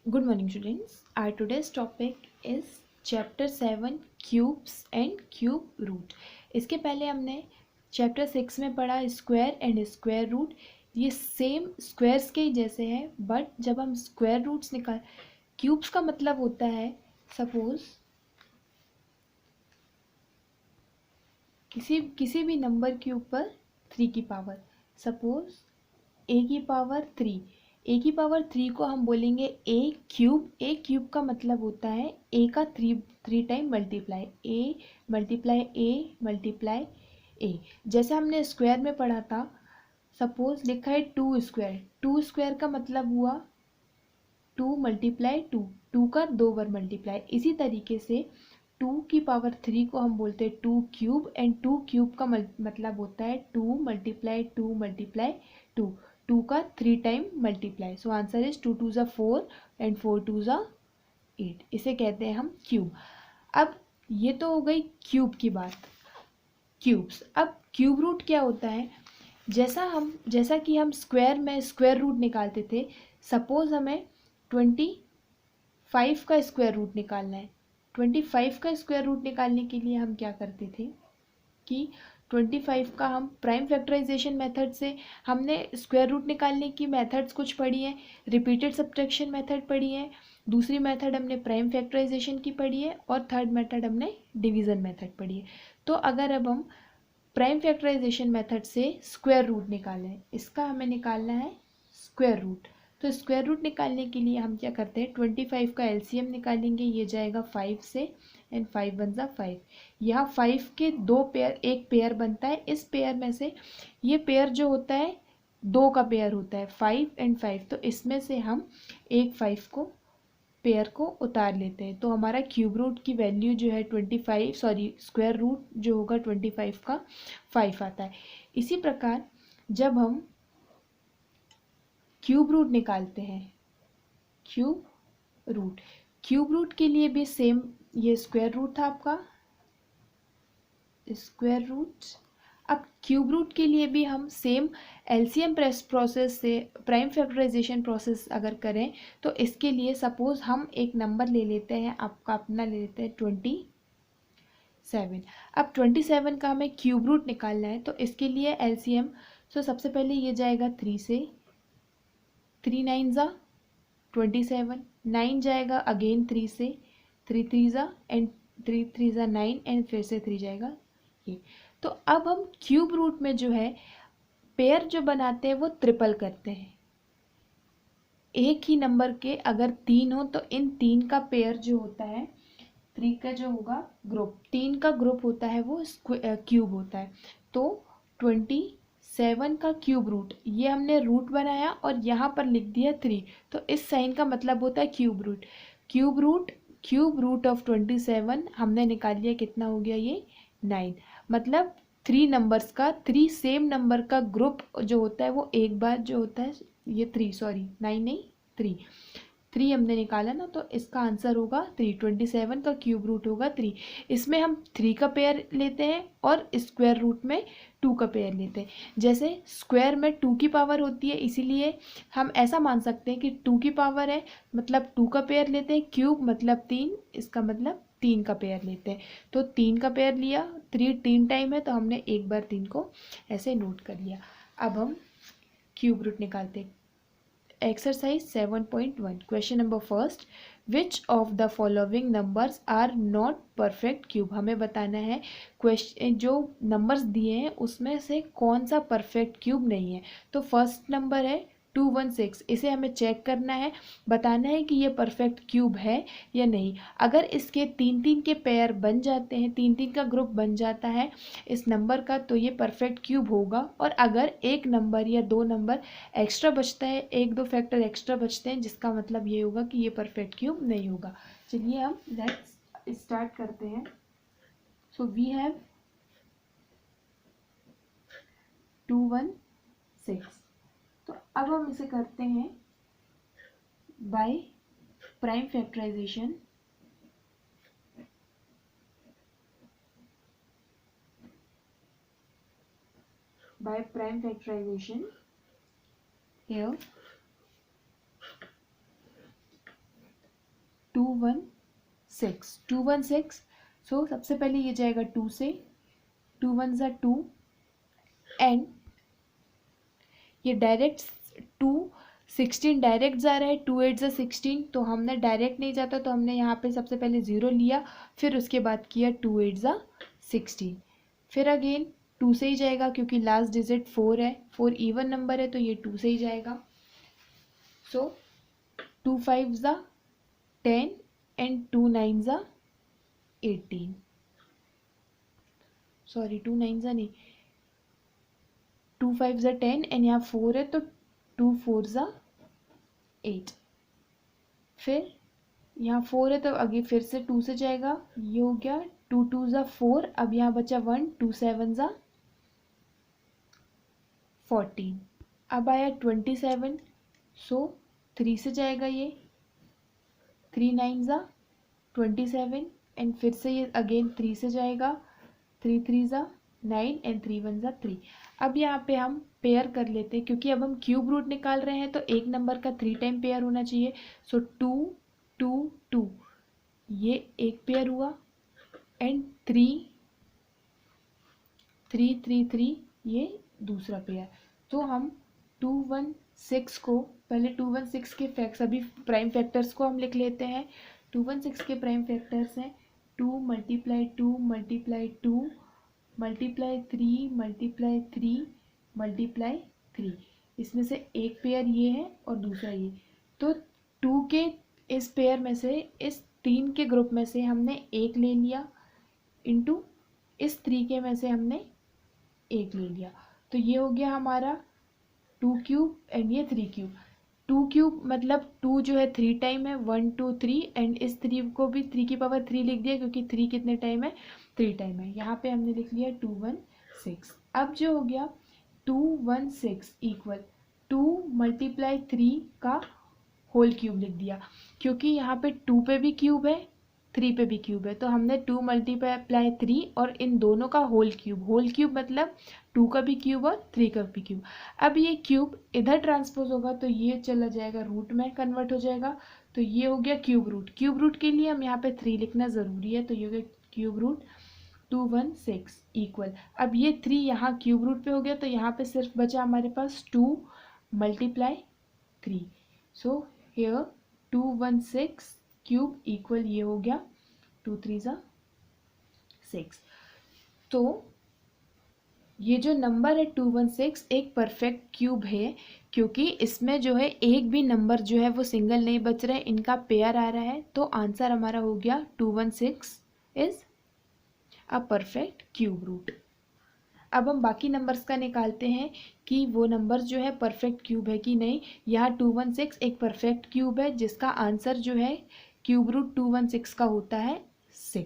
Good morning, students. Our today's topic is Chapter 7 Cubes and Cube Root. इसके पहले हमने Chapter 6 में पढ़ा स्क्वायर एंड स्क्वायर रूट. ये सेम स्क्वायर्स के ही जैसे हैं, बट जब हम स्क्वायर रूट्स निकाल क्यूब्स का मतलब होता है सपोज किसी भी नंबर के ऊपर 3 की पावर. सपोज ए की पावर 3. ए की पावर 3 को हम बोलेंगे ए क्यूब. ए क्यूब का मतलब होता है ए का three time multiply. A multiply A multiply ए. जैसे हमने स्क्वायर में पढ़ा था, सपोज लिखा है 2 स्क्वायर. 2 स्क्वायर का मतलब हुआ 2 मल्टीप्लाई 2. 2 का 2 बार मल्टीप्लाई. इसी तरीके से 2 की पावर 3 को हम बोलते हैं 2 क्यूब. एंड 2 क्यूब का मतलब होता है 2 मल्टीप्लाई 2 मल्टीप्लाई 2. 2 का 3 time multiply. So answer is 2 2 ज़ा 4 एंड 4 2 ज़ा 8. इसे कहते हैं हम क्यूब. अब ये तो हो गई क्यूब की बात, क्यूब्स. अब क्यूब रूट क्या होता है? जैसा कि हम स्क्वायर में स्क्वायर रूट निकालते थे. सपोज हमें 25 का स्क्वायर रूट निकालना है. 25 का स्क्वायर रूट निकालने के लिए हम क्या करते थे कि 25 का हम प्राइम फैक्टराइजेशन मेथड से हमने स्क्वायर रूट निकालने की मेथड्स कुछ पढ़ी हैं. रिपीटेड सब्ट्रैक्शन मेथड पढ़ी है, दूसरी मेथड हमने प्राइम फैक्टराइजेशन की पढ़ी है, और थर्ड मेथड हमने डिवीज़न मेथड पढ़ी है. तो अगर अब हम प्राइम फैक्टराइजेशन मेथड से स्क्वायर रूट निकालें, इसका हमें निकालना है स्क्वायर रूट. तो स्क्वायर रूट निकालने के लिए हम क्या करते हैं, 25 का एलसीएम निकालेंगे. ये जाएगा 5 से एंड 5 वन ज़ा 5. यहाँ 5 के दो पेयर, एक पेयर बनता है. इस पेयर में से ये पेयर जो होता है 2 का पेयर होता है, 5 एंड 5. तो इसमें से हम एक 5 को पेयर को उतार लेते हैं. तो हमारा क्यूब रूट की वैल्यू जो है 25, सॉरी स्क्वायर रूट जो होगा 25 का 5 आता है. इसी प्रकार जब हम क्यूब रूट निकालते हैं, क्यूब रूट के लिए भी सेम, ये स्क्वायर रूट था आपका स्क्वायर रूट. अब क्यूब रूट के लिए भी हम सेम एलसीएम प्रोसेस से प्राइम फैक्टराइजेशन प्रोसेस अगर करें, तो इसके लिए सपोज हम एक नंबर ले लेते हैं, आपका अपना ले लेते हैं 27. अब 27 का हमें क्यूब रूट निकालना है, तो इसके लिए एलसीएम. सो सबसे पहले ये जाएगा 3 से, 3 9 ज़ा 27. 9 जाएगा अगेन 3 से, 3 3 ज़ा एंड 3 3 ज़ा 9 एंड फिर से 3 जाएगा ये. तो अब हम क्यूब रूट में जो है पेयर जो बनाते हैं वो ट्रिपल करते हैं. एक ही नंबर के अगर 3 हो तो इन 3 का पेयर जो होता है, 3 का जो होगा ग्रुप, 3 का ग्रुप होता है वो क्यूब होता है. तो 27 का क्यूब रूट, ये हमने रूट बनाया और यहाँ पर लिख दिया 3. तो इस साइन का मतलब होता है cube root. Cube root of 27 हमने निकाल लिया. कितना हो गया ये 9. मतलब 3 नंबर्स का, 3 सेम नंबर का ग्रुप जो होता है वो एक बार जो होता है, ये 3, सॉरी 9 नहीं 3 हमने निकाला ना. तो इसका आंसर होगा 3. 27 का क्यूब रूट होगा 3. इसमें हम 3 का पेयर लेते हैं और स्क्वायर रूट में 2 का पेयर लेते हैं. जैसे स्क्वायर में 2 की पावर होती है, इसीलिए हम ऐसा मान सकते हैं कि 2 की पावर है मतलब 2 का पेयर लेते हैं. क्यूब मतलब 3, इसका मतलब 3 का पेयर लेते हैं. तो 3 का पेयर लिया, 3 टाइम है तो हमने एक बार 3 को ऐसे नोट कर लिया. अब हम क्यूब रूट निकालते हैं. Exercise 7.1 question number first, which of the following numbers are not perfect cube. हमें बताना है क्वेश्चन, जो नंबर्स दिए हैं उसमें से कौन सा परफेक्ट क्यूब नहीं है. तो फर्स्ट नंबर है 216. इसे हमें चेक करना है, बताना है कि ये परफेक्ट क्यूब है या नहीं. अगर इसके 3 के पेयर बन जाते हैं, 3 का ग्रुप बन जाता है इस नंबर का, तो ये परफेक्ट क्यूब होगा. और अगर एक नंबर या 2 नंबर एक्स्ट्रा बचता है, 1 2 फैक्टर एक्स्ट्रा बचते हैं, जिसका मतलब ये होगा कि ये परफेक्ट क्यूब नहीं होगा. चलिए हम लेट्स स्टार्ट करते हैं. So we have 216. तो अब हम इसे करते हैं by prime factorisation. By prime factorization, here 216। सो सबसे पहले ये जाएगा 2 से, 2 1 ज़ा 2 एंड ये डायरेक्ट 16 डायरेक्ट जा रहा है, 2 8 ज़ा 16, तो हमने डायरेक्ट नहीं जाता तो हमने यहाँ पे सबसे पहले 0 लिया, फिर उसके बाद किया 2 8 ज़ा 16, फिर अगेन 2 से ही जाएगा क्योंकि लास्ट डिजिट 4 है, 4 इवन नंबर है तो ये 2 से ही जाएगा। सो 2 5 ज़ा 10 एंड 2 9 ज़ा 18, सॉरी 2 9 ज़ा नहीं, 2 5 ज़ा 10 एंड यहाँ 4 है तो 2 4 ज़ा 8, फिर यहाँ 4 है तो आगे फिर से 2 से जाएगा, ये हो गया 2 2 ज़ा 4, अब यहाँ बचा 1, 2 7 ज़ा 14, अब आया 27, सो 3 से जाएगा ये, 3 9 ज़ा 27 एंड फिर से ये अगेन 3 से जाएगा, 3 3 ज़ा 9 एंड 3 1 ज़ा 3। अब यहाँ पे हम पेयर कर लेते हैं क्योंकि अब हम क्यूब रूट निकाल रहे हैं तो एक नंबर का 3 टाइम पेयर होना चाहिए। सो 2 2 2 ये एक पेयर हुआ एंड 3 3 3 3 ये दूसरा पेयर। तो हम 2 1 6 को पहले 2 1 6 के सभी प्राइम फैक्टर्स को हम लिख लेते हैं। 2 1 6 के प्राइम फैक्टर्स हैं 2 × 2 × 2 मल्टीप्लाई 3 मल्टीप्लाई 3 मल्टीप्लाई 3, इसमें से एक पेयर ये है और दूसरा ये, तो 2 के इस पेयर में से, इस 3 के ग्रुप में से हमने एक ले लिया इनटू इस 3 के में से हमने एक ले लिया, तो ये हो गया हमारा 2 क्यूब एंड ये 3 क्यूब। 2 क्यूब मतलब 2 जो है 3 टाइम है, 1 2 3 एंड इस 3 को भी 3 की पावर 3 लिख दिया क्योंकि 3 कितने टाइम है, 3 टाइम है। यहाँ पे हमने लिख लिया 2 1 6। अब जो हो गया 2 1 6 इक्वल 2 × 3 का होल क्यूब लिख दिया क्योंकि यहाँ पे 2 पे भी क्यूब है 3 पे भी क्यूब है, तो हमने 2 × 3 और इन दोनों का होल क्यूब मतलब 2 का भी क्यूब और 3 का भी क्यूब। अब ये क्यूब इधर ट्रांसपोज होगा तो ये चला जाएगा रूट में कन्वर्ट हो जाएगा, तो ये हो गया क्यूब रूट। क्यूब रूट के लिए हम यहाँ पे 3 लिखना ज़रूरी है, तो ये हो गया क्यूब रूट 2 1 6 इक्वल, अब ये 3 यहाँ क्यूब रूट पे हो गया तो यहाँ पे सिर्फ बचा हमारे पास 2 × 3। सो हियर 2 1 6 क्यूब इक्वल ये हो गया 2 3 ज़ा 6। तो ये जो नंबर है 216 एक परफेक्ट क्यूब है क्योंकि इसमें जो है एक भी नंबर जो है वो सिंगल नहीं बच रहा है, इनका पेयर आ रहा है, तो आंसर हमारा हो गया 216 is a perfect cube root. अब हम बाकी नंबर्स का निकालते हैं कि वो नंबर्स जो है परफेक्ट क्यूब है कि नहीं। यहाँ 216 एक परफेक्ट क्यूब है जिसका आंसर जो है क्यूब रूट 216 का होता है 6।